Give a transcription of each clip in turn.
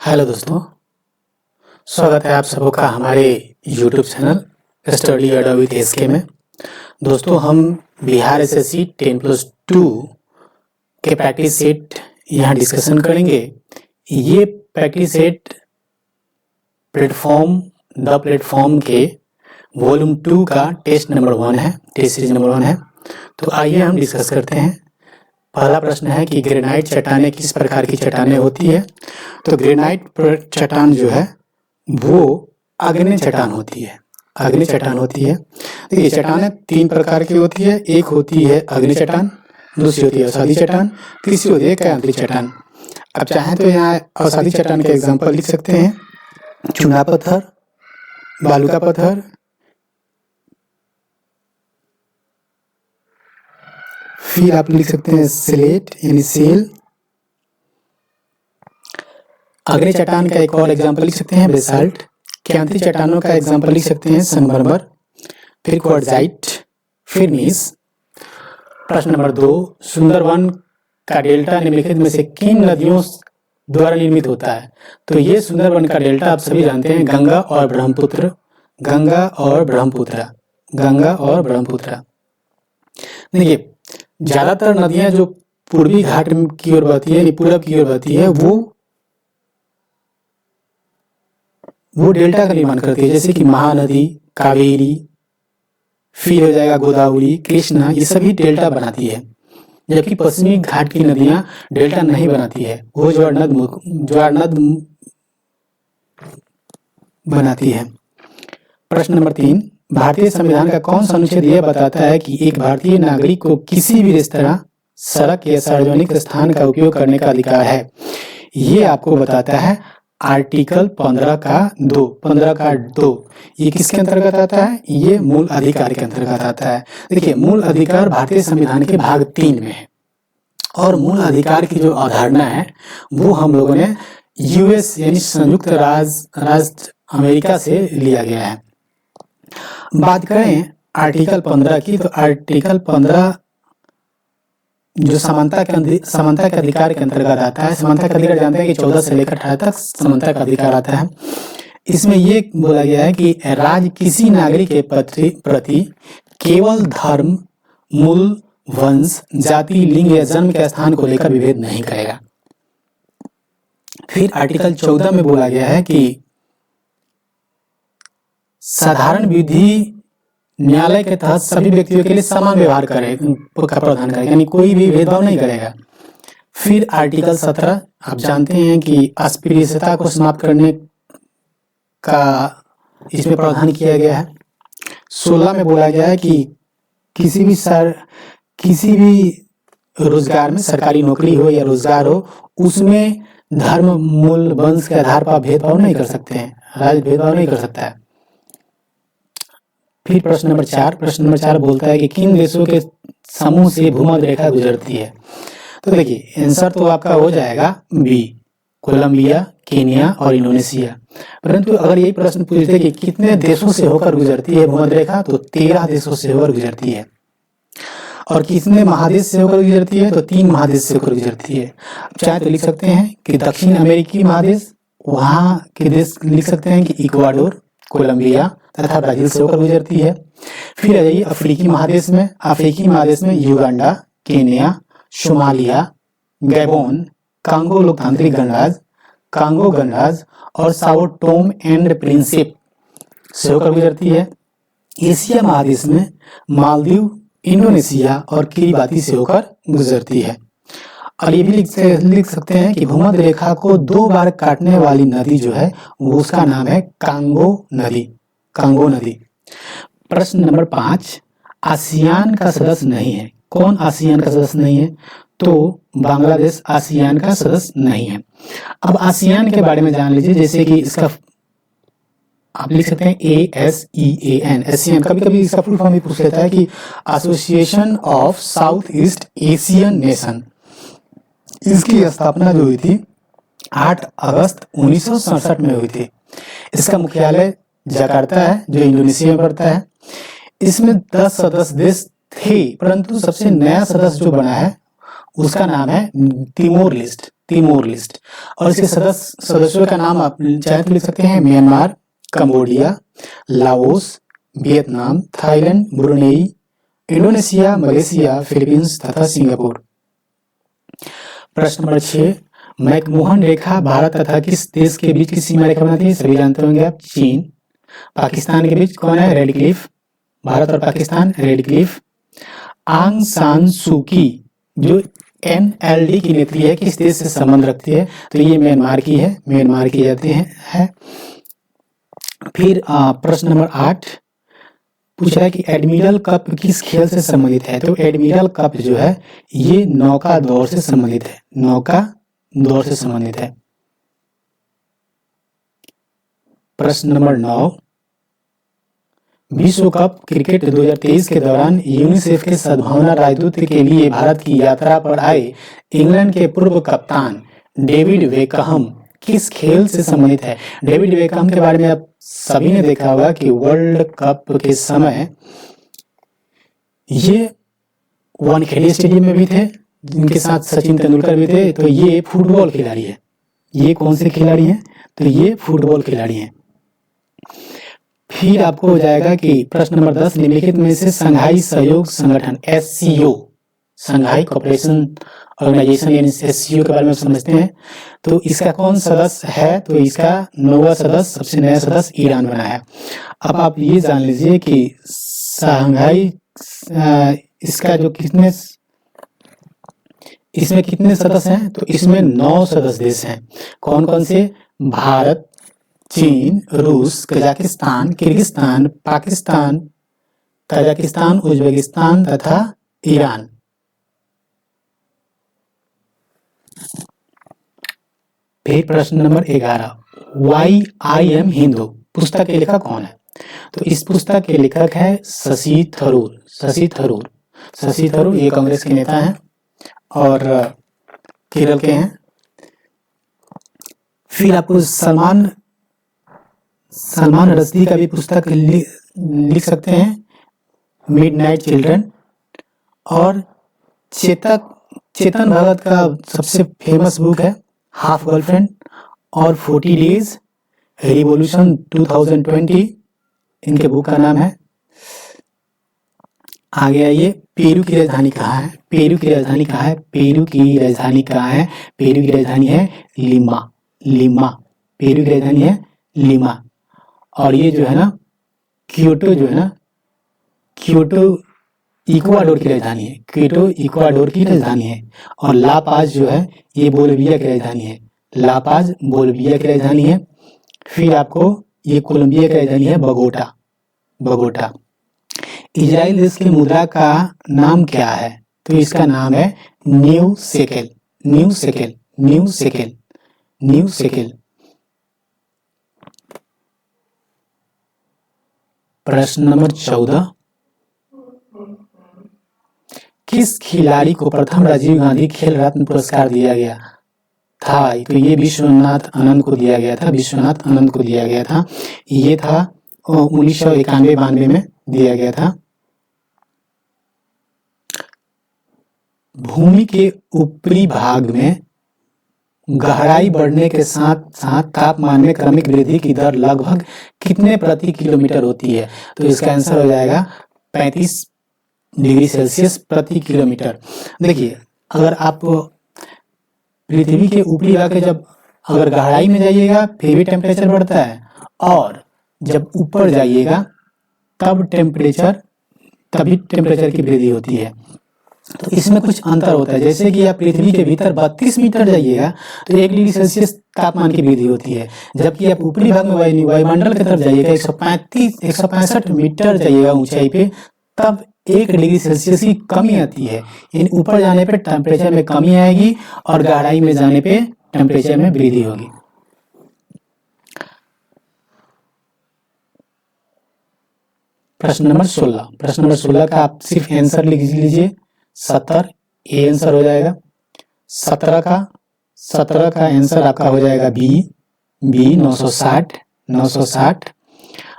Hello दोस्तों, स्वागत है आप सबका हमारे YouTube चैनल स्टडी अड्डा विद एसके में। दोस्तों, हम बिहार एसएससी 10+2 के प्रैक्टिस सेट यहाँ डिस्कशन करेंगे। ये प्रैक्टिस सेट प्लेटफॉर्म के वॉल्यूम 2 का टेस्ट नंबर 1 है, टेस्ट सीरीज नंबर 1 है। तो आइए हम डिस्कस करते हैं। पहला प्रश्न है कि ग्रेनाइट चट्टानें किस प्रकार की चट्टानें होती है। तो ग्रेनाइट चट्टान जो है वो आग्नेय चट्टान होती है। आग्नेय चट्टान होती है। देखिए, चट्टानें 3 प्रकार की होती है। एक होती है आग्नेय चट्टान, दूसरी होती है अवसादी चट्टान, तीसरी होती है कायांतरित चट्टान। अब चाहें तो यहाँ अवसादी चट्टान के एग्जाम्पल लिख सकते हैं: चूना पत्थर, बालू का पत्थर, फिर आप लिख सकते हैं स्लेट यानी सेल। आग्नेय चट्टान का एक और एग्जाम्पल लिख सकते हैं बेसाल्ट। कायांतरित चट्टानों का एग्जाम्पल लिख सकते हैं संगमरमर, फिर क्वार्टजाइट, फिर नीस। प्रश्न नंबर 2, सुंदरवन का डेल्टा निम्नलिखित में से किन नदियों द्वारा निर्मित होता है। तो ये सुंदरवन का डेल्टा आप सभी जानते हैं, गंगा और ब्रह्मपुत्र। गंगा और ब्रह्मपुत्र, गंगा और ब्रह्मपुत्र। देखिए, ज्यादातर नदियां जो पूर्वी घाट की ओर बहती है, पूरब की ओर बहती है, वो डेल्टा का निर्माण करती है, जैसे कि महानदी, कावेरी, फिर हो जाएगा गोदावरी, कृष्णा, ये सभी डेल्टा बनाती है। जबकि पश्चिमी घाट की नदियां डेल्टा नहीं बनाती है, वो ज्वारनद बनाती है। प्रश्न नंबर 3, भारतीय संविधान का कौन सा अनुच्छेद यह बताता है कि एक भारतीय नागरिक को किसी भी रेस्तरां, सड़क या सार्वजनिक स्थान का उपयोग करने का अधिकार है। ये आपको बताता है आर्टिकल 15 का 2। ये किसके अंतर्गत आता है? ये मूल अधिकार के अंतर्गत आता है। देखिए, मूल अधिकार भारतीय संविधान के भाग 3 में है और मूल अधिकार की जो अवधारणा है वो हम लोगों ने यूएस यानी संयुक्त राष्ट्र अमेरिका से लिया गया है। बात करें आर्टिकल 15 की, तो आर्टिकल 15 जो समानता के अधिकार के अंतर्गत आता है। समानता का अधिकार जानते हैं कि 14 से लेकर 18 तक समानता का अधिकार आता है। इसमें ये बोला गया है कि राज्य किसी नागरिक के प्रति केवल धर्म, मूल, वंश, जाति, लिंग या जन्म के स्थान को लेकर विभेद नहीं करेगा। फिर आर्टिकल 14 में बोला गया है कि साधारण विधि न्यायालय के तहत सभी व्यक्तियों के लिए समान व्यवहार का प्रावधान करेगा, यानी कोई भी भेदभाव नहीं करेगा। फिर आर्टिकल 17, आप जानते हैं कि अस्पृश्यता को समाप्त करने का इसमें प्रावधान किया गया है। 16 में बोला गया है कि किसी भी रोजगार में, सरकारी नौकरी हो या रोजगार हो, उसमें धर्म, मूल, वंश के आधार पर भेदभाव नहीं कर सकते हैं, राज्य भेदभाव नहीं कर सकता है। फिर प्रश्न नंबर 4 बोलता है कि किन देशों के समूह से भूमध्य रेखा गुजरती है। तो देखिए, आंसर तो आपका हो जाएगा बी, कोलंबिया, केनिया और इंडोनेशिया। परंतु अगर यही प्रश्न पूछते कि कितने देशों से होकर गुजरती है भूमध्य रेखा, तो 13 देशों से होकर गुजरती है। और कितने महादेश से होकर गुजरती है, तो 3 महादेश से होकर गुजरती है। चाहे तो लिख सकते हैं कि दक्षिण अमेरिकी महादेश, वहां के देश लिख सकते हैं कि इक्वाडोर, कोलंबिया तथा ब्राजील से होकर गुजरती है। फिर आ जाइए अफ्रीकी महादेश में Uganda, Kenya, Somalia, Gabon, Congo लोकतांत्रिक गणराज्य और साओ टोम एंड प्रिंसिप से होकर गुजरती है। एशिया महादेश में मालदीव, इंडोनेशिया और किरिबाती से होकर गुजरती है। और ये भी लिख सकते हैं कि भूमध्य रेखा को 2 बार काटने वाली नदी जो है वो उसका नाम है कांगो नदी। प्रश्न नंबर 5, आसियान का सदस्य नहीं है। कौन आसियान का सदस्य नहीं है? तो बांग्लादेश आसियान का सदस्य नहीं है। अब आसियान के बारे में जान लीजिए, जैसे कि इसका आप लिख सकते हैं ASEAN, एशियन। कभी कभी इसका फुल फॉर्म भी पूछ लेता है कि association of south east Asian nation. इसकी स्थापना जो हुई थी 8 अगस्त 1967 में हुई थी। इसका मुख्यालय जकार्ता है, जो इंडोनेशिया में पड़ता है। इसमें 10 सदस्य देश थे, परंतु सबसे नया सदस्य जो बना है उसका नाम है तिमोर तिमोर लेस्ट। और इसके सदस्यों का नाम आप चाहे तो लिख सकते हैं, Myanmar, Cambodia, Laos, Vietnam, Thailand, Brunei, Indonesia, Malaysia, Philippines तथा सिंगापुर। प्रश्न नंबर 6, मैकमोहन रेखा भारत तथा किस देश के बीच की सीमा रेखा बनाती है? सभी जानते होंगे आप, चीन। पाकिस्तान के बीच कौन है? Red Cliff. भारत और पाकिस्तान, रेड क्लिफ। आंग सान सू की जो NLD की नेत्री है, किस देश से संबंध रखती है? तो ये म्यांमार की है, म्यांमार की जाती है। फिर प्रश्न नंबर 8 पूछ रहा है कि एडमिरल कप किस खेल से संबंधित है? तो एडमिरल कप जो है ये नौका दौड़ से संबंधित है, नौका दौड़ से संबंधित है। प्रश्न नंबर 9, विश्व कप क्रिकेट 2023 के दौरान यूनिसेफ के सद्भावना राजदूत के लिए भारत की यात्रा पर आए इंग्लैंड के पूर्व कप्तान डेविड बेकहम किस खेल से संबंधित है? डेविड बेकहम के बारे में आप सभी ने देखा होगा कि वर्ल्ड कप के समय ये वानखेड़े स्टेडियम में भी थे, जिनके साथ सचिन तेंदुलकर भी थे। तो ये फुटबॉल खिलाड़ी है। ये कौन से खिलाड़ी हैं? तो ये फुटबॉल खिलाड़ी हैं। फिर आपको हो जाएगा कि प्रश्न नंबर 10, निम्नलिखित में से संघाई सहयोग संगठन SCO, संघाई कोऑपरेशन ऑर्गेनाइजेशन यानी SCO के बारे में समझते हैं। तो इसका कौन सदस्य है? तो इसका 9वां सदस्य, सबसे नया सदस्य ईरान बना है। अब आप ये जान लीजिए कि संघाई इसका जो इसमें कितने सदस्य हैं? तो इसमें 9 सदस्य देश हैं। कौन कौन से? भारत, चीन, रूस, Kazakhstan, Kyrgyzstan, Pakistan, Tajikistan, Uzbekistan तथा ईरान। फिर प्रश्न number 11, why I am Hindu पुस्तक के लेखक कौन है? तो इस पुस्तक के लेखक है शशि थरूर। शशि थरूर ये कांग्रेस के नेता हैं और केरल के हैं। फिर आपको सलमान रश्दी का भी पुस्तक लिख सकते हैं, मिडनाइट चिल्ड्रन। और चेतन भगत का सबसे फेमस बुक है हाफ गर्लफ्रेंड और 40 डेज रिवॉल्यूशन 2020, इनके बुक का नाम है। आगे आइए, पेरू की राजधानी कहाँ है? पेरू की राजधानी कहाँ है? पेरू की राजधानी कहाँ है? पेरू की राजधानी है लिमा। पेरू की राजधानी है लिमा। और ये जो है ना क्योटो, जो है ना क्योटो इक्वाडोर की राजधानी है। क्योटो इक्वाडोर की राजधानी है। और ला पाज जो है ये बोलिविया की राजधानी है। ला पाज बोलिविया की राजधानी है। फिर आपको ये कोलंबिया की राजधानी है बगोटा। इजराइल देश की मुद्रा का नाम क्या है? तो इसका नाम है न्यू शेकेल। प्रश्न नंबर 14, किस खिलाड़ी को प्रथम राजीव गांधी खेल रत्न पुरस्कार दिया गया था? तो ये विश्वनाथ आनंद को दिया गया था। ये था 1991-92 में दिया गया था। भूमि के ऊपरी भाग में गहराई बढ़ने के साथ साथ तापमान में क्रमिक वृद्धि की दर लगभग कितने प्रति किलोमीटर होती है? तो इसका आंसर हो जाएगा 35 डिग्री सेल्सियस प्रति किलोमीटर। देखिए, अगर आप पृथ्वी के ऊपरी भाग के जब अगर गहराई में जाइएगा फिर भी टेम्परेचर बढ़ता है, और जब ऊपर जाइएगा तभी टेम्परेचर की वृद्धि होती है। तो इसमें कुछ अंतर होता है। जैसे कि आप पृथ्वी के भीतर 32 मीटर जाइएगा तो 1 डिग्री सेल्सियस तापमान की वृद्धि होती है, जबकि आप ऊपरी भाग में वायुमंडल की तरफ जाइएगा 165 मीटर जाइएगा ऊंचाई पे, तब 1 डिग्री सेल्सियस की कमी आती है। इन ऊपर जाने पे टेम्परेचर में कमी आएगी और गहराई में जाने पे टेम्परेचर में वृद्धि होगी। प्रश्न नंबर 16 का आप सिर्फ आंसर लिख लीजिए। 70 ये आंसर हो जाएगा। 17 का आंसर आपका हो जाएगा बी 960।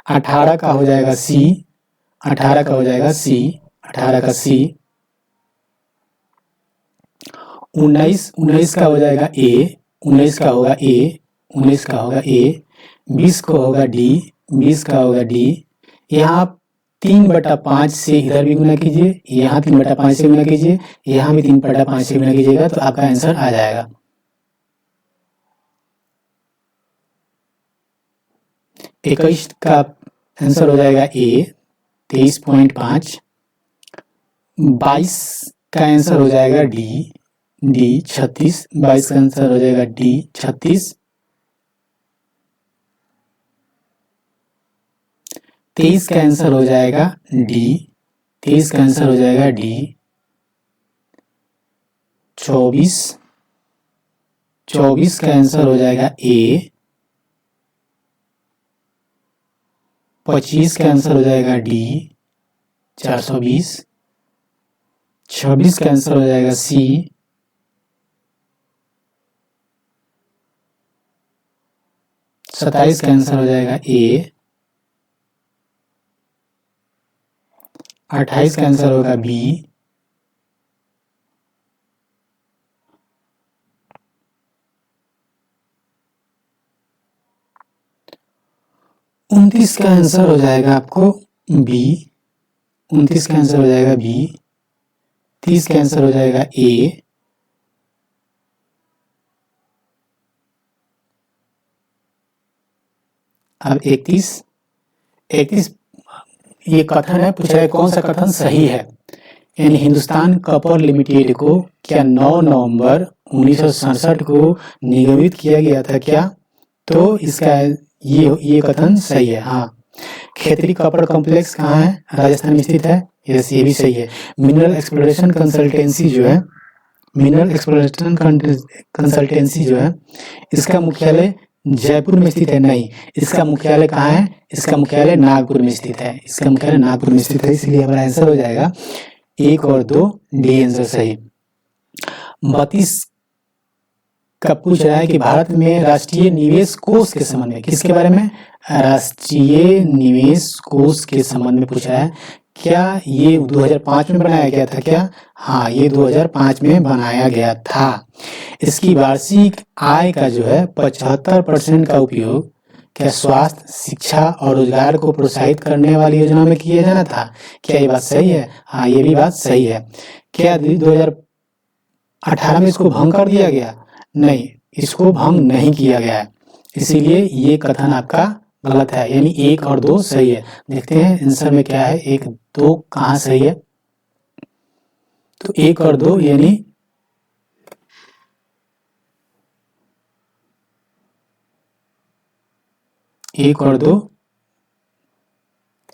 18 का हो जाएगा सी। 18 का 19 19 19 का हो जाएगा ए, 19 का होगा ए, 19 का होगा ए, 20 का होगा डी, 20 का होगा डी। यहाँ 3/5 से इधर भी गुना कीजिए, यहाँ 3/5 से गुना कीजिए, यहाँ भी 3/5 से गुना कीजिएगा तो आपका आंसर आ जाएगा। 21 का आंसर हो जाएगा ए 23.5। 22 का आंसर हो जाएगा डी 36। 22 का आंसर हो जाएगा डी 36। 23 का आंसर हो जाएगा डी 23 का आंसर हो जाएगा डी 24। 24 का आंसर हो जाएगा ए। 25 का आंसर हो जाएगा डी 420। 26 का आंसर हो जाएगा सी। 27 का आंसर हो जाएगा ए। 28 का आंसर होगा बी। 29 का आंसर हो जाएगा आपको बी। 29 का आंसर हो जाएगा बी। 30 का आंसर हो जाएगा ए। अब 31 ये कथन है, पूछा है कौन सा कथन सही है। यानी हिंदुस्तान कॉपर लिमिटेड को क्या 9 नवंबर 1967 को निगमित किया गया था क्या? तो इसका ये कथन सही है। हाँ, खेतरी कॉपर कॉम्प्लेक्स कहाँ है? राजस्थान में स्थित है। यस, ये भी सही है। मिनरल एक्सप्लोरेशन कंसल्टेंसी जो है, मिनरल एक्सप्लोरेशन कंसल्टेंसी जो है, इसका मुख्यालय जयपुर में स्थित है? नहीं, इसका मुख्यालय कहाँ है? इसका मुख्यालय नागपुर में स्थित है। इसका मुख्यालय नागपुर में स्थित है, इसलिए हमारा आंसर हो जाएगा 1 और 2 डी आंसर सही। 32 का पूछ रहा है कि भारत में राष्ट्रीय निवेश कोष के संबंध में, किसके बारे में? राष्ट्रीय निवेश कोष के संबंध में पूछा है। क्या ये 2005 में बनाया गया था क्या? हाँ, ये 2005 में बनाया गया था। इसकी वार्षिक आय का जो है 75% का उपयोग क्या स्वास्थ्य, शिक्षा और रोजगार को प्रोत्साहित करने वाली योजना में किया जाना था। क्या ये बात सही है? हाँ, ये भी बात सही है। क्या 2018 में इसको भंग कर दिया गया? नहीं, इसको भंग नहीं किया गया है, इसीलिए ये कथन आपका गलत है। यानी 1 और 2 सही है। देखते हैं आंसर में क्या है, 1 2 कहाँ सही है। तो 1 और 2 यानी एक और 2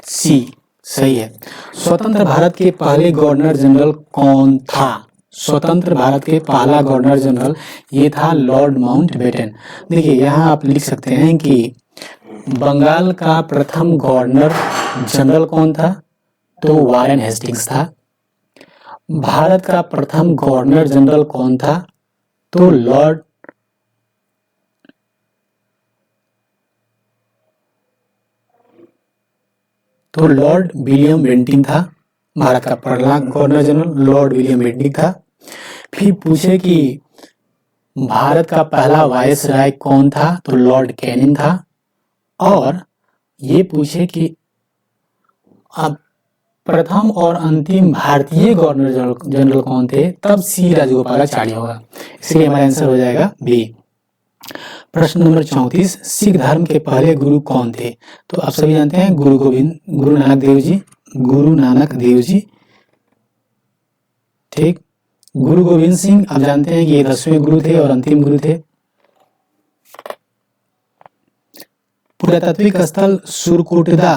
सी सही है। स्वतंत्र भारत के पहले गवर्नर जनरल कौन था? स्वतंत्र भारत के पहला गवर्नर जनरल ये था लॉर्ड माउंटबेटन। देखिए यहाँ आप लिख सकते हैं कि बंगाल का प्रथम गवर्नर जनरल कौन था? तो वारेन हेस्टिंग्स था। भारत का प्रथम गवर्नर जनरल कौन था? तो लॉर्ड विलियम बेंटिंक था। भारत का पहला governor general Lord William Bentinck था। फिर पूछे कि भारत का पहला वायसराय कौन था? तो लॉर्ड कैनिंग था। और ये पूछे कि अब प्रथम और अंतिम भारतीय गवर्नर जनरल कौन थे? तब सी राजगोपालाचारी होगा, इसलिए हमारा आंसर हो जाएगा बी। प्रश्न नंबर 34, सिख धर्म के पहले गुरु कौन थे? तो आप सभी जानते हैं गुरु नानक देव जी। ठीक, गुरु गोविंद सिंह आप जानते हैं कि ये 10वें गुरु थे और अंतिम गुरु थे। पुरातात्विक स्थल सुरकोटदा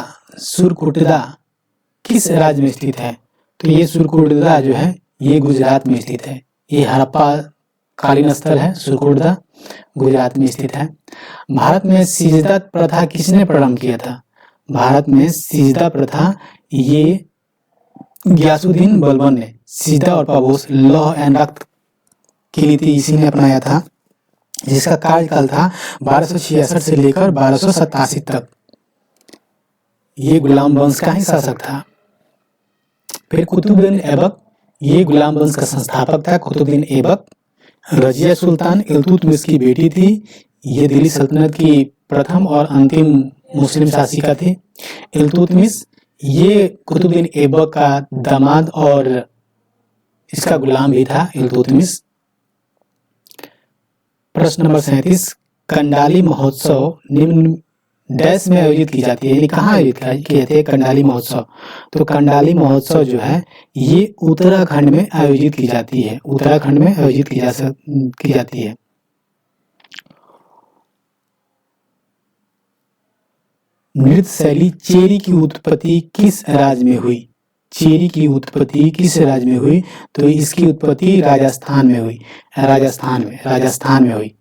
किस राज्य में स्थित है? तो ये सुरकोटदा जो है ये गुजरात में स्थित है। ये हड़प्पा कालीन स्थल है, सुरकोटदा गुजरात में स्थित है। भारत में सिजदा प्रथा किसने प्रारंभ किया था? भारत में सिजदा प्रथा ये गयासुद्दीन बलबन ने, सिजदा और पापोस, लौह एंड रक्त की नीति इसी ने अपनाया था, जिसका कार्यकाल था 1266 से लेकर 1287 तक। ये गुलाम वंश का ही शासक था। फिर कुतुबुद्दीन ऐबक, ये गुलाम वंश का संस्थापक था कुतुबुद्दीन ऐबक। रजिया सुल्तान इल्तुतमिश की बेटी थी। ये दिल्ली सल्तनत की प्रथम और अंतिम मुस्लिम शासिका थी। इल्तुतमिश ये कुतुबुद्दीन ऐबक का दामाद और इसका गुलाम भी था इल्तुतमिश। प्रश्न नंबर 37, कंडाली महोत्सव निम्न डैश में आयोजित की जाती है, यानी कहाँ आयोजित की जाती है कंडाली महोत्सव? तो कंडाली महोत्सव जो है ये उत्तराखंड में आयोजित की जाती है, उत्तराखंड में आयोजित की जाती है। नृत्य शैली चेरी की उत्पत्ति किस राज्य में हुई? चेरी की उत्पत्ति किस राज्य में हुई? तो इसकी उत्पत्ति राजस्थान में हुई, राजस्थान में हुई।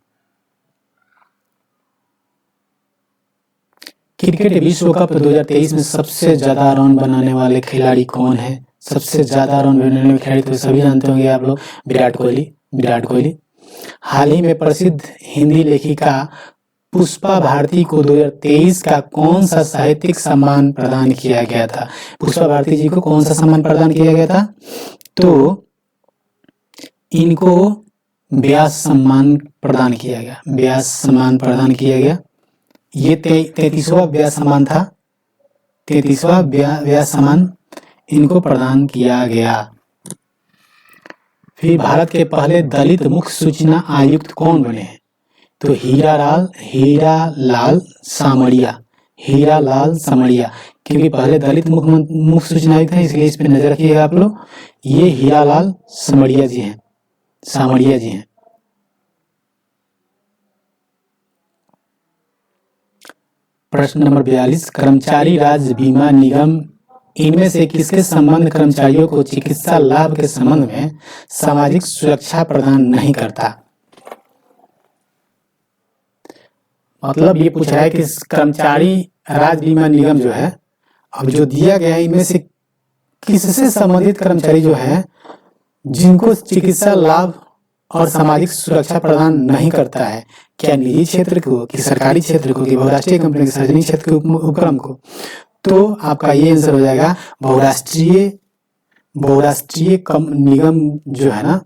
क्रिकेट विश्व कप 2023 में सबसे ज्यादा रन बनाने वाले खिलाड़ी कौन है? सबसे ज्यादा रन बनाने वाले खिलाड़ी तो सभी जानते होंगे आप लोग, विराट कोहली। हाल ही में प्रसिद्ध हिंदी लेखिका पुष्पा भारती को 2023 का कौन सा साहित्यिक सम्मान प्रदान किया गया था? पुष्पा भारती जी को कौन सा सम्मान प्रदान किया गया था? तो इनको व्यास सम्मान प्रदान किया गया, व्यास सम्मान प्रदान किया गया। ये 33वां व्यास सम्मान था, 33वां व्यास सम्मान इनको प्रदान किया गया। फिर भारत के पहले दलित मुख्य सूचना आयुक्त कौन बने हैं? तो हीरालाल सामरिया, क्योंकि पहले दलित मुख्य सूचना आयुक्त है, इसलिए इस पे नजर रखिएगा आप लोग। ये हीरालाल सामरिया जी हैं। प्रश्न नंबर 42, कर्मचारी राज्य बीमा निगम इनमें से किसके संबंध कर्मचारियों को चिकित्सा लाभ के संबंध में सामाजिक सुरक्षा प्रदान नहीं करता? मतलब ये पूछा है कि कर्मचारी राज्य बीमा निगम जो है, अब जो दिया गया है इनमें से किससे संबंधित कर्मचारी जो है जिनको चिकित्सा लाभ और सामाजिक सुरक्षा प्रदान नहीं करता है? क्या निजी क्षेत्र को, कि सरकारी क्षेत्र को, कि बहुराष्ट्रीय कंपनी के सार्वजनिक क्षेत्र के उपक्रम को? तो आपका ये आंसर हो जाएगा बहुराष्ट्रीय निगम जो है ना,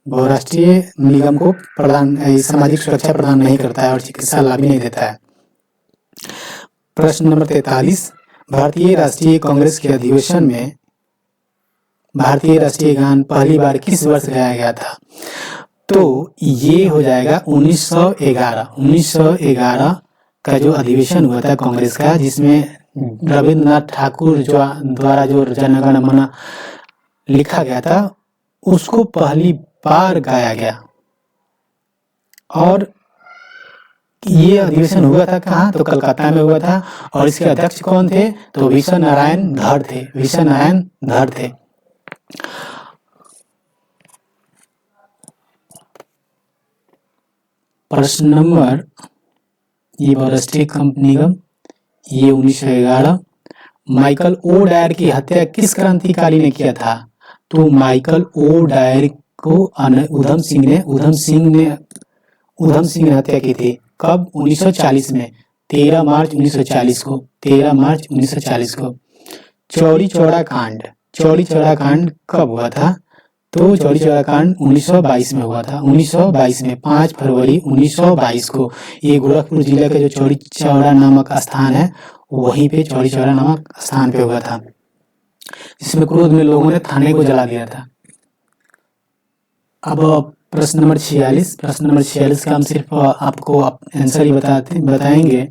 बहुराष्ट्रीय निगम को सामाजिक सुरक्षा प्रदान नहीं करता है और चिकित्सा लाभ भी नहीं देता है। प्रश्न नंबर 43, भारतीय राष्ट्रीय कांग्रेस के अधिवेशन में भारतीय राष्ट्रीय गान पहली बार किस वर्ष गाया गया था? तो ये हो जाएगा 1911 का जो अधिवेशन हुआ था कांग्रेस का, जिसमें रविंद्रनाथ ठाकुर द्वारा जो जन गण मन लिखा गया था उसको पहली बार गाया गया। और ये अधिवेशन हुआ था कहाँ? तो कलकत्ता में हुआ था। और इसके अध्यक्ष कौन थे? तो विश्व नारायण धर थे। प्रश्न नंबर, ये बहुराष्ट्रीय निगम, ये 1911। माइकल ओ डायर की हत्या किस क्रांतिकारी ने किया था? तो माइकल ओ डायर को उधम सिंह ने हत्या की थी। कब? 1940 में, 13 मार्च 1940 को। चौरी चौड़ा कांड कब हुआ था? तो चौरी चौड़ा कांड 1922 में हुआ था। 1922 में 5 फरवरी 1922 को ये गोरखपुर जिले का जो चौरी चौड़ा नामक स्थान है वहीं पे चौरी चौड़ा नामक स्थान पे हुआ था, जिसमें क्रोध में लोगों ने थाने को जला दिया था। अब प्रश्न नंबर 46 का हम सिर्फ आपको आंसर ही बताएंगे,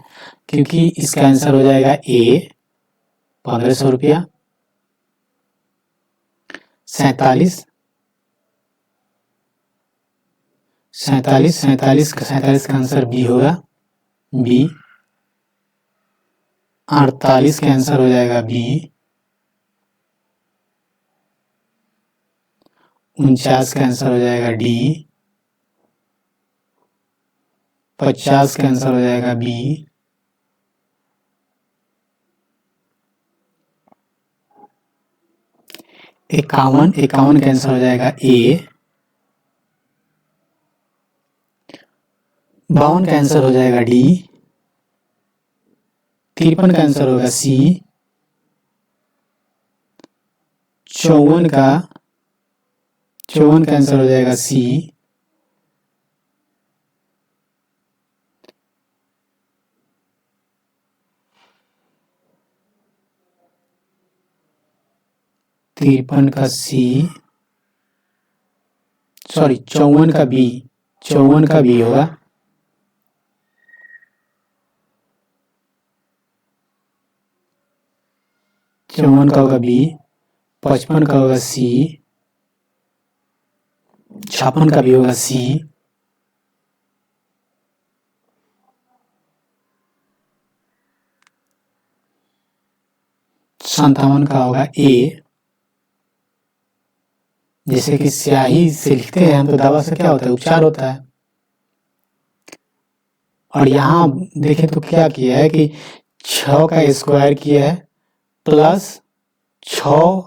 क्योंकि इसका आंसर हो जाएगा ए 1500 रुपया। 47 का आंसर बी होगा, बी। 48 का आंसर हो जाएगा बी। 49 का आंसर हो जाएगा डी। 50 का आंसर हो जाएगा बी। 51 का आंसर हो जाएगा ए। 52 का आंसर हो जाएगा डी। 53 का आंसर होगा सी। 54 का आंसर हो जाएगा सी। 53 का सी, सॉरी 54 का बी, 54 का बी होगा, 54 का होगा बी, 55 का होगा सी, 56 का भी होगा सी, 57 का होगा ए। जैसे कि स्याही से लिखते हैं हम तो दवा से क्या होता है, उपचार होता है। और यहाँ देखें तो क्या किया है कि 6 का स्क्वायर किया है प्लस 6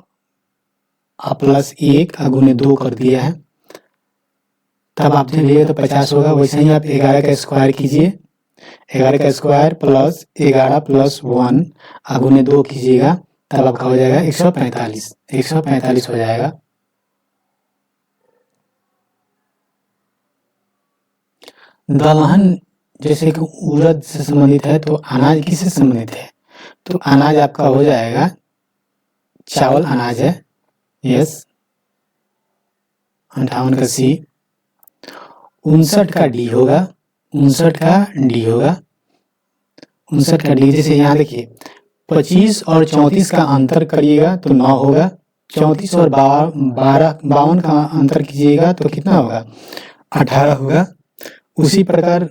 प्लस 1 गुने 2 कर दिया है, तब आप देखिए तो 50 होगा। वैसे ही आप 11 का स्क्वायर कीजिए, 11 का स्क्वायर प्लस 11 प्लस 1 गुने 2 कीजिएगा, तब आपका हो जाएगा 145, 145 हो जाएगा। दलहन जैसे कि उड़द से संबंधित है तो अनाज किससे संबंधित है, तो अनाज आपका हो जाएगा चावल अनाज है, यस। 58 का सी, 59 का डी होगा, 59 का डी होगा, 59 का डी। जैसे यहाँ देखिए 25 और 34 का अंतर करिएगा तो 9 होगा, 34 और 52 का अंतर कीजिएगा तो कितना होगा, 18 होगा। उसी प्रकार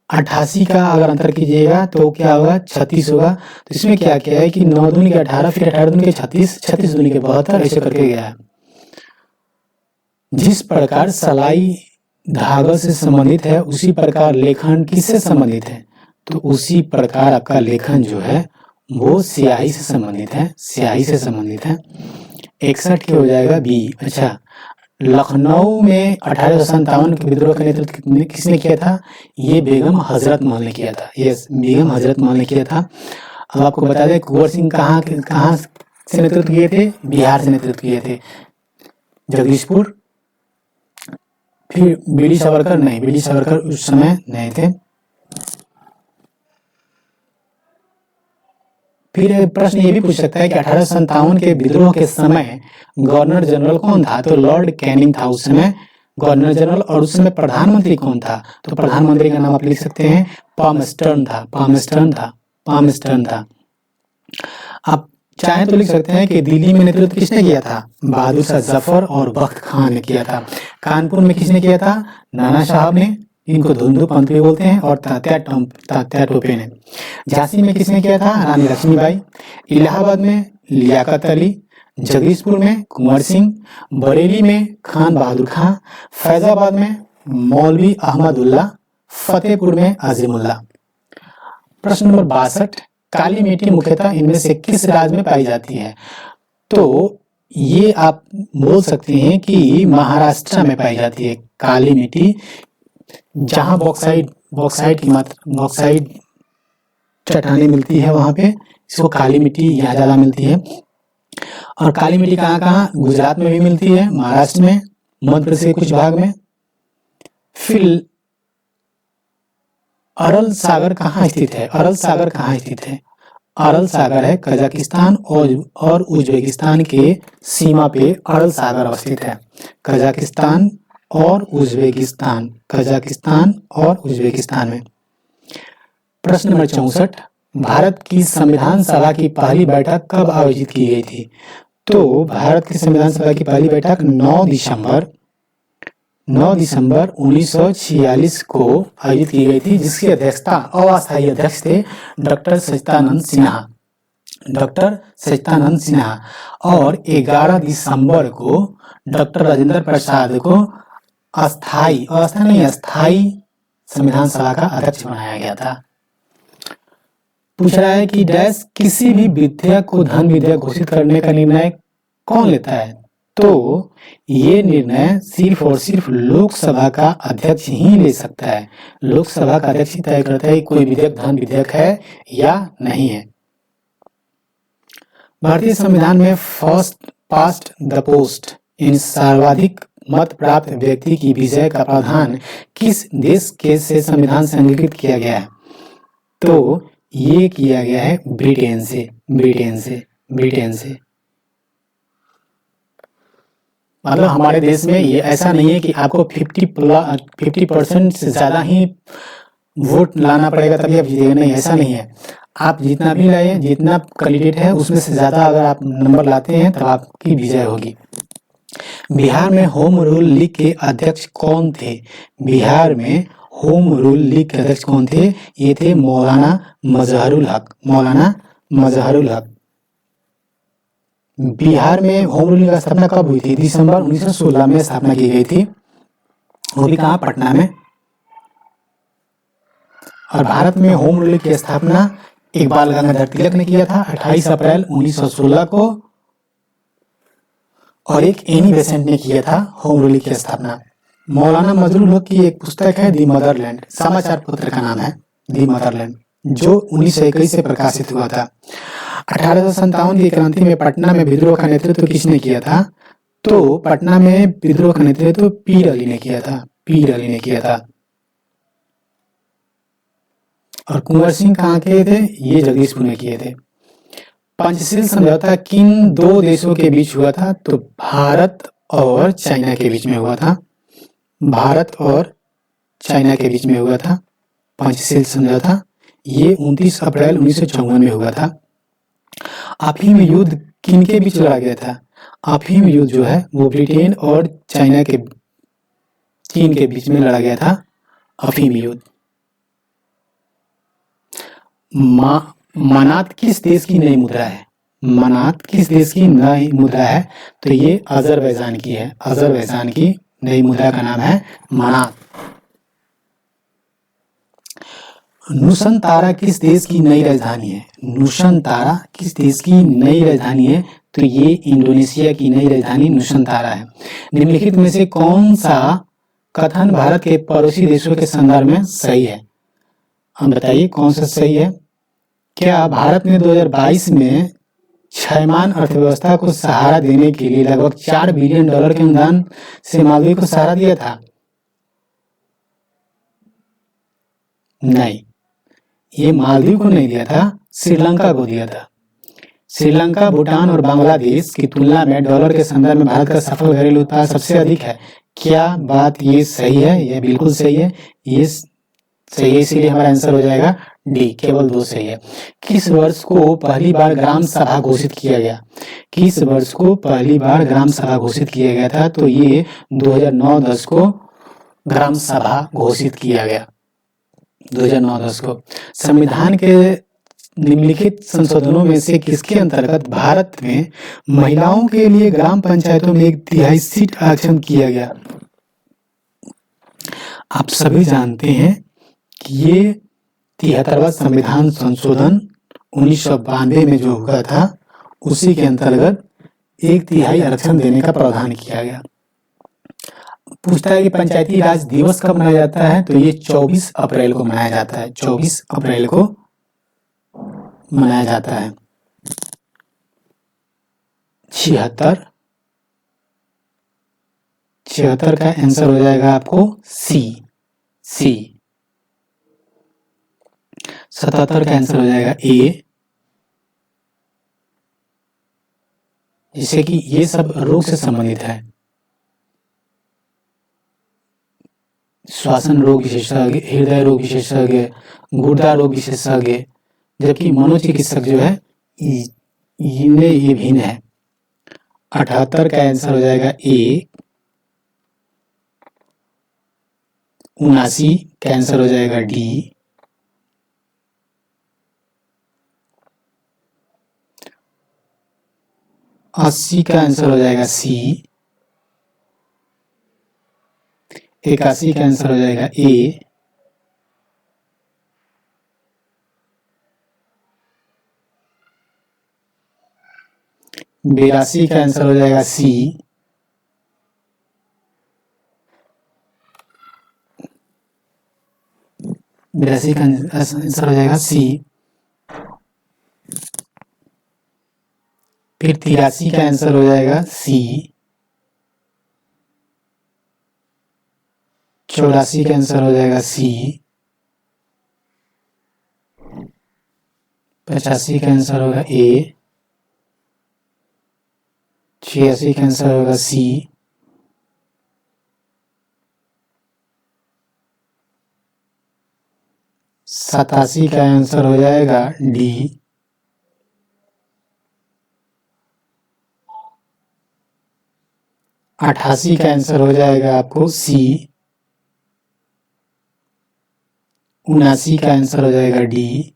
88 का अगर अंतर कीजिएगा तो क्या होगा, 36 होगा। तो इसमें क्या क्या है कि 9 दूनी के 18, फिर 18 दूनी के 36, 36 दूनी के 72, ऐसे करके गया है। जिस प्रकार सलाई धागा से संबंधित है उसी प्रकार लेखन किससे संबंधित है, तो उसी प्रकार आपका लेखन जो है वो स्याही से संबंधित है, स्याही से संबंधित है। 61 के हो जाएगा बी। अच्छा, लखनऊ में 1857 के विद्रोह का नेतृत्व किसने किया था, ये बेगम हजरत महल ने किया था, यस, बेगम हजरत महल ने किया था। अब आपको बता दें कुंवर सिंह कहाँ से नेतृत्व किए थे, बिहार से नेतृत्व किए थे, जगदीशपुर। फिर बीडी सावरकर नहीं, बीडी सावरकर उस समय नहीं थे। फिर प्रश्न ये भी पूछ सकता है कि 1857 के विद्रोह के समय गवर्नर जनरल कौन था, तो लॉर्ड कैनिंग था उस समय गवर्नर जनरल। और उस समय प्रधानमंत्री कौन था, तो प्रधानमंत्री का नाम आप लिख सकते हैं पामस्टर्न था, पामस्टर्न था, पामस्टर्न था। आप चाहे तो लिख सकते हैं कि दिल्ली में नेतृत्व किसने किया था, बहादुर शाह जफर और बख्त खान ने किया था। कानपुर में किसने किया था, नाना साहब ने, इनको धुंधु पंत भी बोलते हैं, और तात्या टोपे ने। झांसी में किसने किया था, रानी लक्ष्मीबाई। इलाहाबाद में लियाकत अली, जगदीशपुर में कुंवर सिंह, बरेली में खान बहादुर खां, फैजाबाद में मौलवी अहमदुल्ला, फतेहपुर में अजीमुल्ला। प्रश्न नंबर 62, काली मिट्टी मुख्यतः इनमें से किस राज्य में पाई जाती है, तो ये आप बोल सकते हैं कि महाराष्ट्र में पाई जाती है काली मिट्टी, जहां बॉक्साइट की मात्रा, बॉक्साइट चट्टानें मिलती है वहां पे इसको काली मिट्टी यहाँ ज्यादा मिलती है। और काली मिट्टी कहाँ कहाँ, गुजरात में भी मिलती है, महाराष्ट्र में, मध्य प्रदेश के कुछ भाग में। फिर अरल सागर कहाँ स्थित है, अरल सागर कहाँ स्थित है, अरल सागर है कजाकिस्तान और उज्बेकिस्तान के सीमा पे अरल सागर अवस्थित है। कजाकिस्तान और उज्बेकिस्तान, कजाकिस्तान और उज्बेकिस्तान में। प्रश्न नंबर 64, भारत की संविधान सभा की पहली बैठक कब आयोजित की गई थी, तो भारत की संविधान सभा की पहली बैठक 9 दिसंबर 1946 को आयोजित की गई थी, जिसकी अध्यक्षता अस्थायी अध्यक्ष थे डॉक्टर सच्चिदानंद सिन्हा, डॉक्टर सच्चिदानंद सिन्हा। और 11 दिसंबर को डॉक्टर राजेंद्र प्रसाद को अस्थायी संविधान सभा का अध्यक्ष बनाया गया था। पूछ रहा है कि डैश किसी भी विधेयक को धन विधेयक घोषित करने का निर्णय कौन लेता है, तो ये निर्णय सिर्फ और सिर्फ लोकसभा का अध्यक्ष ही ले सकता है। लोकसभा का अध्यक्ष ही तय करता है कि कोई विधेयक धन विधेयक है या नहीं है। भारतीय संविधान में फर्स्ट पास्ट द पोस्ट इन सर्वाधिक मत प्राप्त व्यक्ति की विजय का प्रावधान किस देश के से संविधान से अंगीकृत किया गया है, तो ये किया गया है ब्रिटेन से। मतलब हमारे देश में ये ऐसा नहीं है कि आपको 50% से ज़्यादा ही वोट लाना पड़ेगा तभी आप जीतेगा, नहीं ऐसा नहीं है। आप जितना भी लाए, जितना कैंडिडेट है उसमें से ज़्यादा अगर आप नंबर लाते हैं तब आपकी विजय होगी। बिहार में होम रूल लीग के अध्यक्ष कौन थे? बिहार में होम रूल लीग के अध्यक्ष कौन थे? ये थे मौलाना मजहरुल हक। मौलाना मजहरुल हक। बिहार में होम रूल लीग की स्थापना कब हुई थी? दिसंबर 1916 में स्थापना की गई थी, वो भी कहाँ? पटना में। और भारत में होम रूल लीग की स्थापना एक बाल गंगाधर तिलक ने किया था 28 अप्रैल 1916 को, और एक एनी बेसेंट ने किया था होम रूल लीग की स्थापना। मौलाना मजहरुल हक की एक पुस्तक है दी मदरलैंड, समाचार पत्र का नाम है दी मदरलैंड, जो 1921 से प्रकाशित हुआ था। 1857 की क्रांति में पटना में विद्रोह का नेतृत्व किसने किया था? तो पटना में विद्रोह का नेतृत्व पीर अली ने किया था। पीर अली ने किया था। और कुंवर सिंह कहाँ के थे? ये जगदीशपुर में किए थे। पंचशील समझौता किन दो देशों के बीच हुआ था? तो भारत और चाइना के बीच में हुआ था। भारत और चाइना के बीच में हुआ था पंचशील समझौता। ये 29 अप्रैल 1954 में हुआ था। अफीम युद्ध किन के बीच लड़ा गया था? अफीम युद्ध जो है वो ब्रिटेन और चाइना के, चीन के बीच में लड़ा गया था अफीम युद्ध। मनात किस देश की नई मुद्रा है? मनात किस देश की नई मुद्रा है? तो ये अजरबैजान की है। अजरबैजान की नई मुद्रा का नाम है मनात। नुशनतारा किस देश की नई राजधानी है? नुशनतारा किस देश की नई राजधानी है? तो ये इंडोनेशिया की नई राजधानी नुशनतारा है। निम्नलिखित में से कौन सा कथन भारत के पड़ोसी देशों के संदर्भ में सही है? हम बताइए कौन सा सही है? क्या भारत ने 2022 में क्षयमान अर्थव्यवस्था को सहारा देने के लिए लगभग $4 बिलियन के अनुदान से मालदीव को सहारा दिया था? नहीं, ये मालदीव को नहीं दिया था, श्रीलंका को दिया था। श्रीलंका, भूटान और बांग्लादेश की तुलना में डॉलर के संदर्भ में भारत का सफल घरेलू उत्पाद सबसे अधिक है। क्या बात ये सही है? ये बिल्कुल सही है, ये सही है, इसीलिए हमारा आंसर हो जाएगा डी, केवल 2 सही है। किस वर्ष को पहली बार ग्राम सभा घोषित किया गया? किस वर्ष को पहली बार ग्राम सभा घोषित किया गया था? तो ये 2009-10 को ग्राम सभा घोषित किया गया। 2009-10 को। संविधान के निम्नलिखित संशोधनों में से किसके अंतर्गत भारत में महिलाओं के लिए ग्राम पंचायतों में 1/3 सीट आरक्षण किया गया? आप सभी जानते हैं कि ये 73वां संविधान संशोधन 1992 में जो हुआ था उसी के अंतर्गत 1/3 आरक्षण देने का प्रावधान किया गया। पूछता है कि पंचायती राज दिवस कब मनाया जाता है? तो ये 24 अप्रैल को मनाया जाता है। 24 अप्रैल को मनाया जाता है। 76 का आंसर हो जाएगा आपको सी। 77 का आंसर हो जाएगा ए, जिससे कि ये सब रोग से संबंधित है। श्वसन रोग विशेषज्ञ, हृदय रोग विशेषज्ञ, गुर्दा रोग विशेषज्ञ, जबकि मनोचिकित्सक जो है इनमें ये भिन्न है। 78 का आंसर हो जाएगा ए। 79 का आंसर हो जाएगा डी। 80 का आंसर हो जाएगा सी। 81 का आंसर हो जाएगा ए। 82 का आंसर हो जाएगा सी। 82 का आंसर हो जाएगा सी। फिर 83 का आंसर हो जाएगा सी। 84 का आंसर हो जाएगा सी। 85 का आंसर होगा ए। 86 का आंसर होगा सी। 87 का आंसर हो जाएगा डी। 88 का आंसर हो जाएगा आपको सी। 79 का आंसर हो जाएगा डी।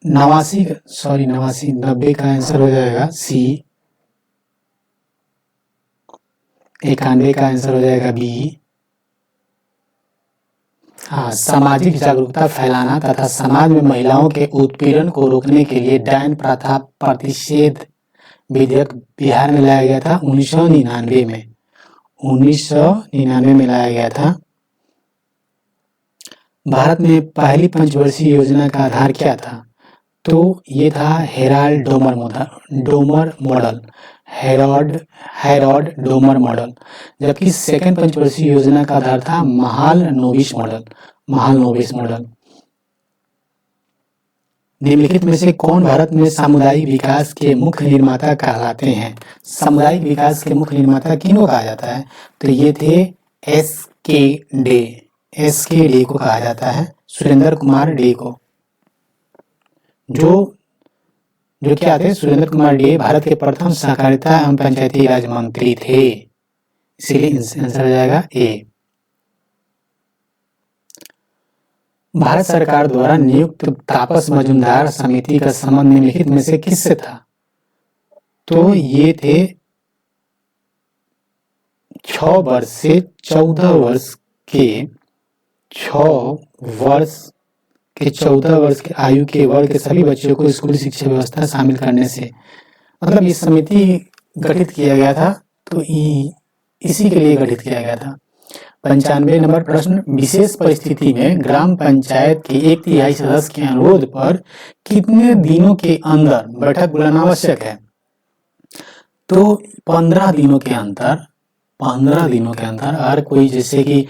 नवासी 90 का आंसर हो जाएगा सी। 91 का आंसर हो जाएगा बी। हाँ, सामाजिक जागरूकता फैलाना तथा समाज में महिलाओं के उत्पीड़न को रोकने के लिए डायन प्रथा प्रतिषेध विधेयक बिहार में लाया गया था 1999 में। 1999 में लाया गया था। भारत में पहली पंचवर्षीय योजना का आधार क्या था? तो ये था Herald Domar model, Herod Domar model. जबकि सेकंड पंचवर्षीय योजना का आधार था महालनोबिस मॉडल। निम्नलिखित में से कौन भारत में सामुदायिक विकास के मुख्य निर्माता कहलाते हैं? सामुदायिक विकास के मुख्य निर्माता किनको कहा जाता है? तो ये थे एस के डे को कहा जाता है, सुरेंद्र कुमार डे को। जो क्या थे? सुरेंद्र कुमार डे भारत के प्रथम सहकारिता एवं पंचायती राज मंत्री थे, इसीलिए आंसर हो जाएगा ए। भारत सरकार द्वारा नियुक्त तापस मजूमदार समिति का संबंध निम्नलिखित में से किससे था? तो ये थे 6 वर्ष से 14 वर्ष के 14 वर्ष के आयु के वर्ग के सभी बच्चों को स्कूली शिक्षा व्यवस्था शामिल करने से, मतलब ये समिति गठित किया गया था, तो इसी के लिए गठित किया गया था। 95 नंबर प्रश्न, विशेष परिस्थिति में ग्राम पंचायत के 1/3 सदस्य के अनुरोध पर कितने दिनों के अंदर बैठक बुलाना आवश्यक है? तो 15 दिनों के अंदर अगर कोई, जैसे कि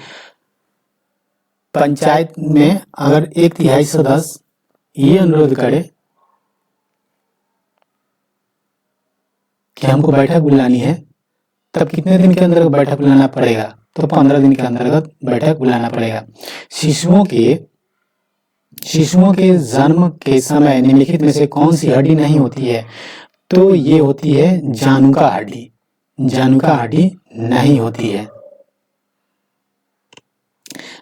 पंचायत में अगर 1/3 सदस्य ये अनुरोध करे कि हमको बैठक बुलानी है, तब कितने दिन के अंदर बैठक बुलाना पड़ेगा? तो 15 दिन के अंतर्गत बैठक बुलाना पड़ेगा। शिशुओं के जन्म के समय निम्नलिखित में से कौन सी हड्डी नहीं होती है? तो ये होती है जानुका हड्डी नहीं होती है।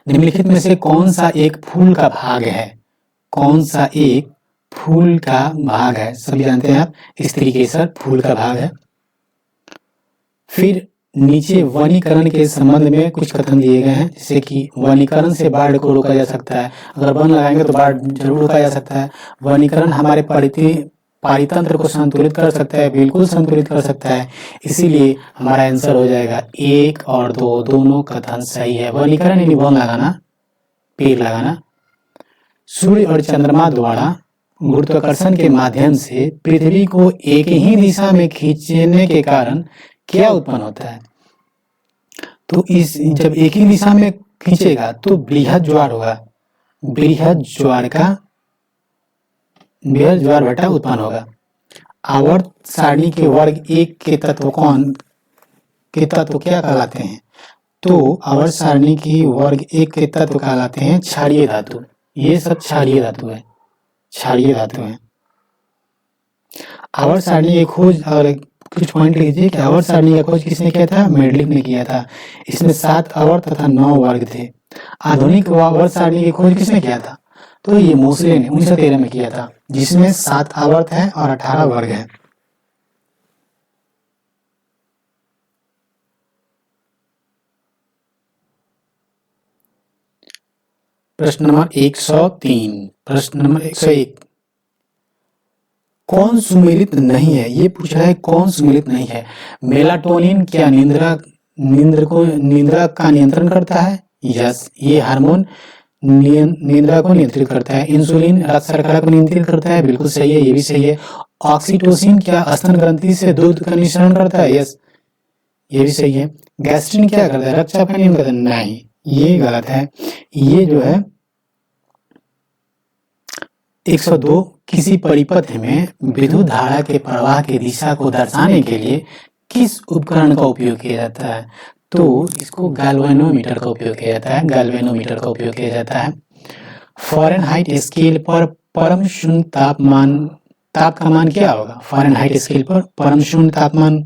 निम्नलिखित में से कौन सा एक फूल का भाग है? सभी जानते हैं आप, स्त्रीकेसर फूल का भाग है। फिर नीचे वनीकरण के संबंध में कुछ कथन दिए गए हैं, जैसे कि वनीकरण से बाढ़ को रोका जा सकता है। अगर वन लगाएंगे तो बाढ़ जरूर रोका जा सकता है। वनीकरण हमारे पारितंत्र को संतुलित कर सकता है, बिल्कुल संतुलित कर सकता है। इसीलिए हमारा आंसर हो जाएगा 1 और 2, दोनों कथन सही है। वनीकरण यानी वन लगाना, पेड़ लगाना। सूर्य और चंद्रमा द्वारा गुरुत्वाकर्षण के माध्यम से पृथ्वी को एक ही दिशा में खींचने के कारण क्या उत्पन्न होता है? तो जब एक ही दिशा में खींचेगा तो बृहद ज्वार होगा, बृहद ज्वार भाटा उत्पन्न होगा। आवर्त सारणी के वर्ग 1 के तत्व क्या कहलाते हैं? तो आवर्त सारणी की वर्ग 1 के तत्व कहलाते हैं क्षारीय धातु। ये सब क्षारीय धातु है। आवर्त सारणी की खोज, और कुछ पॉइंट लीजिए कि आवर्त सारणी का खोज किसने किया था? मेंडलिक ने किया था। इसमें 7 आवर्त तथा 9 वर्ग थे। आधुनिक आवर्त सारणी की खोज किसने किया था? तो ये मोसले ने 1913 में किया था, जिसमें 7 आवर्त है और 18 वर्ग है। प्रश्न नंबर 103, प्रश्न नंबर 101, कौन सुमेलित नहीं है? ये पूछ रहा है कौन सुमेलित नहीं है। मेलाटोनिन क्या निद्रा का नियंत्रण करता है? यस, ये हार्मोन निद्रा को नियंत्रित करता है। इंसुलिन रक्त शर्करा को नियंत्रित करता है, बिल्कुल सही है, ये भी सही है। ऑक्सीटोसिन क्या स्तन ग्रंथि से दूध का निःसरण करता है? यस, ये भी सही है। गैस्ट्रिन क्या करता है? रक्तचाप का नियमन करता है? नहीं, ये गलत है। ये जो है 102 किसी परिपथ में विद्युत धारा के प्रवाह की दिशा को दर्शाने के लिए किस उपकरण का उपयोग किया जाता है? तो इसको गैल्वेनोमीटर का उपयोग किया जाता है। गैल्वेनोमीटर का उपयोग किया जाता है। फ़ारेनहाइट स्केल पर परम शून्य ताप का मान क्या होगा? फ़ारेनहाइट स्केल पर परम शून्य तापमान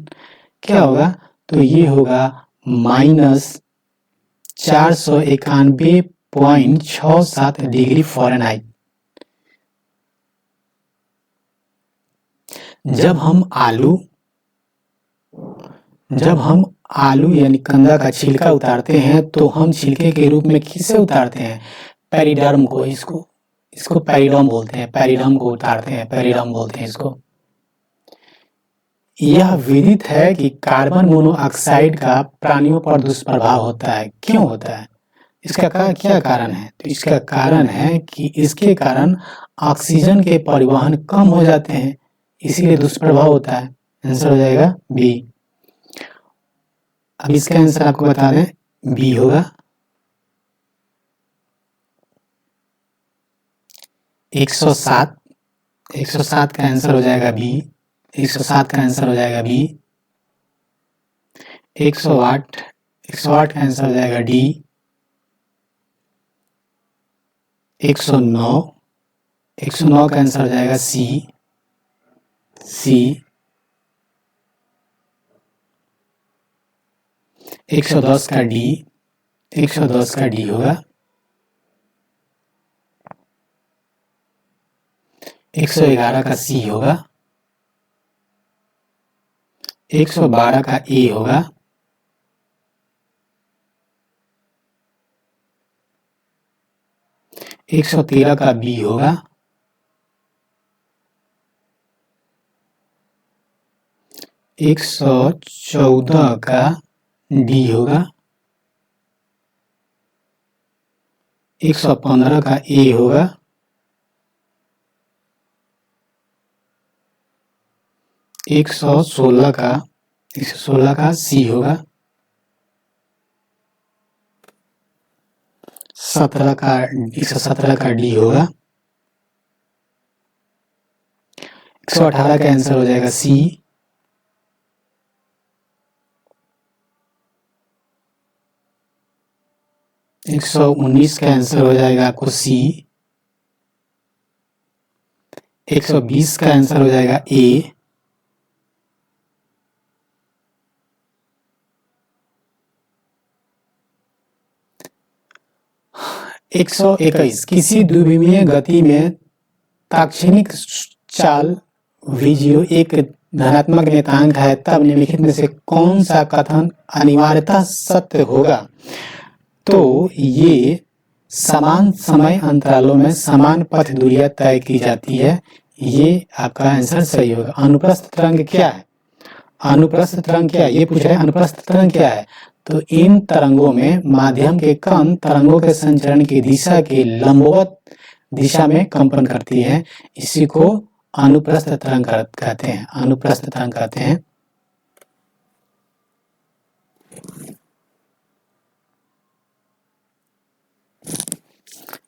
क्या होगा? तो ये होगा -491.67 डिग्री फ़ारेनहाइट। जब हम आलू यानी कंदा का छिलका उतारते हैं तो हम छिलके के रूप में किसे उतारते हैं? पेरिडर्म को। इसको पेरिडर्म बोलते हैं। पेरिडर्म को उतारते हैं, पेरिडर्म बोलते हैं इसको। यह विदित है कि कार्बन मोनोऑक्साइड का प्राणियों पर दुष्प्रभाव होता है। क्यों होता है? इसका क्या कारण है? तो इसका कारण है कि इसके कारण ऑक्सीजन के परिवहन कम हो जाते हैं, इसीलिए दुष्प्रभाव होता है। आंसर हो जाएगा बी। अब इसका आंसर आपको बता दें, बी होगा। 107 का आंसर हो जाएगा बी। 107 का आंसर हो जाएगा बी। 108 का आंसर हो जाएगा डी। 109 का आंसर हो जाएगा सी। 110 का डी। 110 का डी होगा। 111 का सी होगा। 112 का ए होगा। 113 का बी होगा। 114 का डी होगा। 115 का ए होगा। 116 का सी होगा। 117 का डी होगा। 118 का आंसर हो जाएगा सी। 119 का आंसर हो जाएगा आपको सी। 120 का आंसर हो जाएगा ए। 121 किसी द्विविमीय गति में ताक्षणिक चाल v0 एक धनात्मक नियतांक है, तब निम्नलिखित में से कौन सा कथन अनिवार्यतः सत्य होगा? तो ये समान समय अंतरालों में समान पथ दूरियां तय की जाती है। ये आपका आंसर सही होगा। अनुप्रस्थ तरंग क्या है? अनुप्रस्थ तरंग क्या है? ये पूछ रहे हैं अनुप्रस्थ तरंग क्या है? तो इन तरंगों में माध्यम के कण तरंगों के संचरण की दिशा के लंबवत दिशा में कंपन करती है। इसी को अनुप्रस्थ तरंग कहते हैं। अनुप्रस्थ तरंग कहते हैं।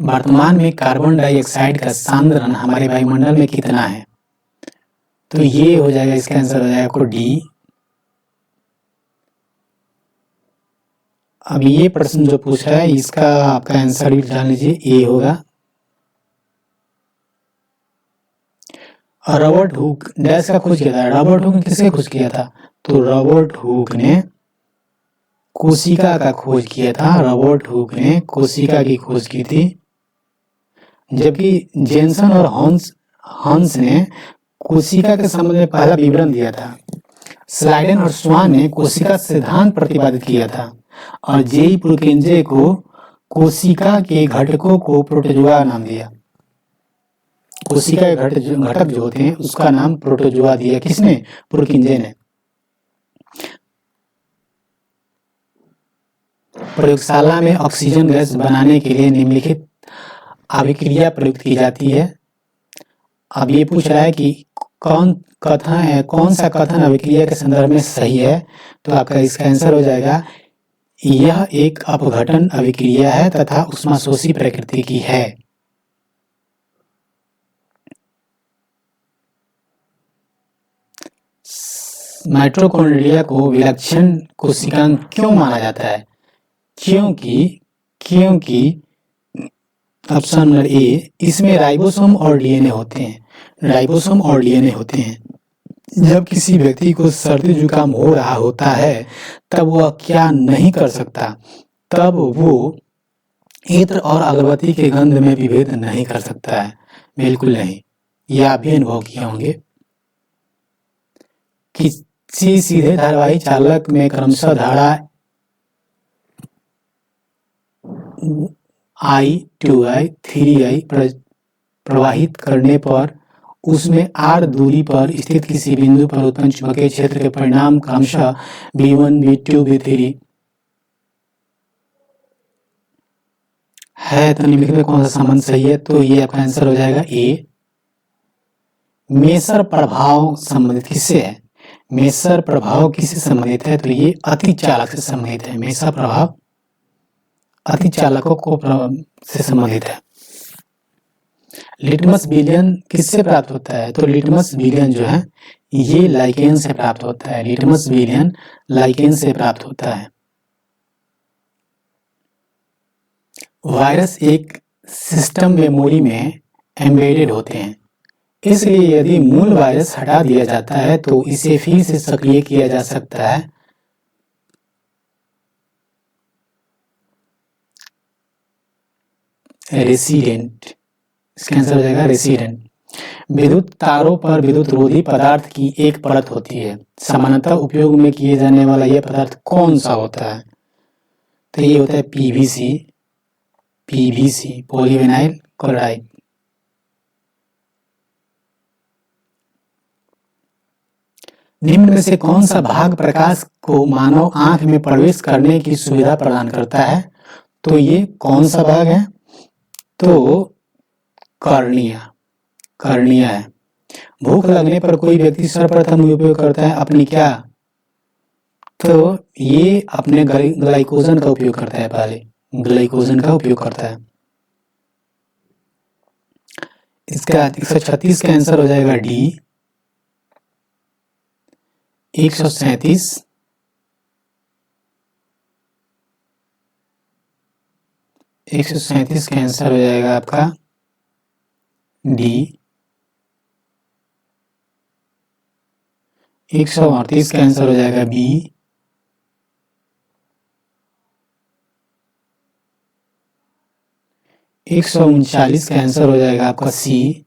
वर्तमान में कार्बन डाइऑक्साइड का सांद्रण हमारे वायुमंडल में कितना है? तो ये हो जाएगा, इसका आंसर हो जाएगा आपको डी। अब ये प्रश्न जो पूछ रहा है इसका आपका आंसर भी जान लीजिए, ए होगा। रॉबर्ट हुक डैश का खोज किया था। रॉबर्ट हुक ने किसका खोज किया था? तो रॉबर्ट हुक ने कोशिका का खोज किया था। रॉबर्ट हुक ने कोशिका की खोज की थी, जबकि जेनसन और हंस ने कोशिका के संबंध में पहला विवरण दिया था। स्लाइडेन और स्वान ने कोशिका सिद्धांत प्रतिपादित किया था और जेई प्रुकेंजे को कोशिका के घटकों को प्रोटोजोआ नाम दिया। कोशिका के घटक जो होते हैं उसका नाम प्रोटोजोआ दिया। किसने? प्रुकेंजे ने। प्रयोगशाला में ऑक्सीजन गैस बनाने के लिए निम्नलिखित अभिक्रिया प्रयुक्त की जाती है। अब ये पूछ रहा है कि कौन सा कथन अभिक्रिया के संदर्भ में सही है? तो आपका इसका आंसर हो जाएगा, यह एक अपघटन अभिक्रिया है तथा ऊष्माशोषी प्रकृति की है। माइटोकॉन्ड्रिया को विलक्षण कोशिकांग क्यों माना जाता है? क्योंकि ऑप्शन नंबर ए, इसमें राइबोसोम और डीएनए होते हैं। राइबोसोम और डीएनए होते हैं। जब किसी व्यक्ति को सर्दी जुकाम हो रहा होता है तब वह क्या नहीं कर सकता? तब वो इत्र और अगरबत्ती के गंध में भी भेद नहीं कर सकता है। बिल्कुल नहीं। यह आप भी अनुभव किए होंगे। किसी सीधे धारावाही चालक में क्रमशः धारा I2I 3I प्रवाहित करने पर उसमें r दूरी पर स्थित किसी बिंदु पर उत्पन्न चुंबकीय क्षेत्र के परिणाम क्रमशः V1, V2, V3 है। तो निम्नलिखित में कौन सा संबंध सही है? तो ये आपका आंसर हो जाएगा ए। मेसर प्रभाव संबंधित किससे है? मेसर प्रभाव किससे संबंधित है? तो ये अतिचालक से संबंधित है। मेसर प्रभाव अतिचालकों को से संबंधित है। लिटमस विलियन किससे प्राप्त होता है? तो लिटमस विलियन जो है ये लाइकेन से प्राप्त होता है। लिटमस विलियन लाइकेन से प्राप्त होता है। वायरस एक सिस्टम मेमोरी में एम्बेडेड होते हैं, इसलिए यदि मूल वायरस हटा दिया जाता है तो इसे फिर से सक्रिय किया जा सकता है। रेसिडेंट, इसका आंसर हो जाएगा रेसिडेंट। विद्युत तारों पर विद्युत रोधी पदार्थ की एक परत होती है। सामान्यतः उपयोग में किए जाने वाला यह पदार्थ कौन सा होता है? तो ये होता है पीवीसी, पॉलीविनाइल क्लोराइड। निम्न में से कौन सा भाग प्रकाश को मानव आंख में प्रवेश करने की सुविधा प्रदान करता है? तो ये कौन सा भाग है? तो कर्निया है। भूख लगने पर कोई व्यक्ति सर्वप्रथम उपयोग करता है अपनी क्या? तो ये अपने ग्लाइकोजन का उपयोग करता है। पहले ग्लाइकोजन का उपयोग करता है। इसका 136 का आंसर हो जाएगा डी। 137 का आंसर हो जाएगा आपका डी। 138 का आंसर हो जाएगा बी। 139 का आंसर हो जाएगा आपका सी।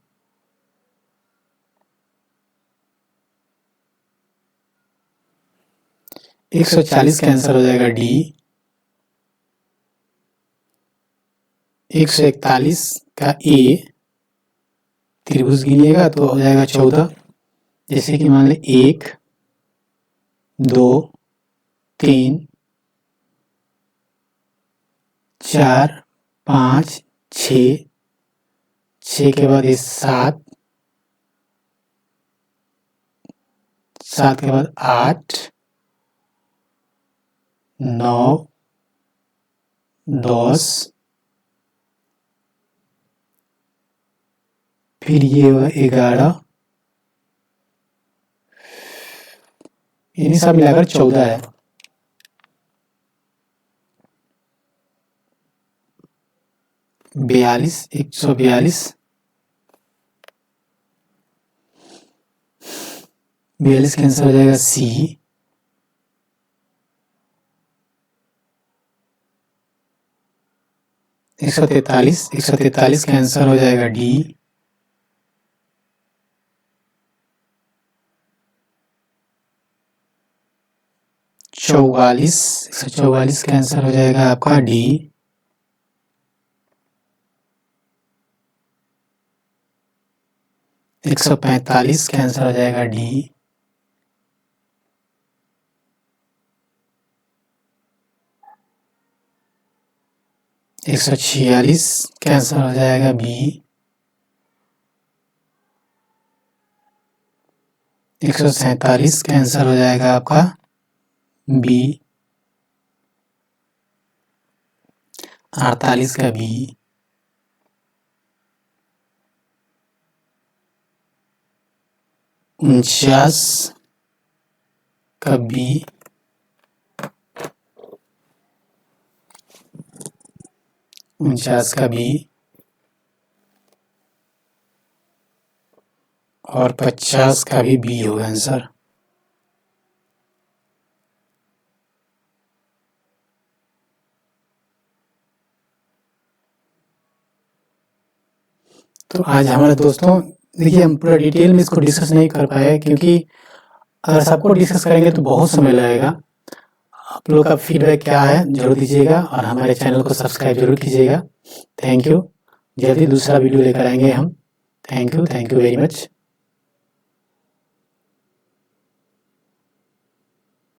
140 का आंसर हो जाएगा डी। 141 का ए। त्रिभुज गिनिएगा तो हो जाएगा 14। जैसे कि मान ले 1, 2, 3, 4, 5, 6, 6 के बाद 7, 7 के बाद 8, 9, 10, फिर ये 11, इन्हीं सब मिलाकर 14 है। बयालीस, 142, 42 का आंसर हो जाएगा सी। 143 का आंसर हो जाएगा डी। 144 का आंसर हो जाएगा आपका डी। 145 का आंसर हो जाएगा डी। 146 का आंसर हो जाएगा बी। 147 का आंसर हो जाएगा आपका बी। 48 का बी। 49, का बी, 49 का बी और 50 का भी बी होगा आंसर। तो आज हमारे दोस्तों देखिए हम पूरा डिटेल में इसको डिस्कस नहीं कर पाए, क्योंकि अगर सबको डिस्कस करेंगे तो बहुत समय लगेगा। आप लोग का फीडबैक क्या है जरूर दीजिएगा और हमारे चैनल को सब्सक्राइब जरूर कीजिएगा। Thank you. जल्दी दूसरा वीडियो लेकर आएंगे हम। Thank you very much.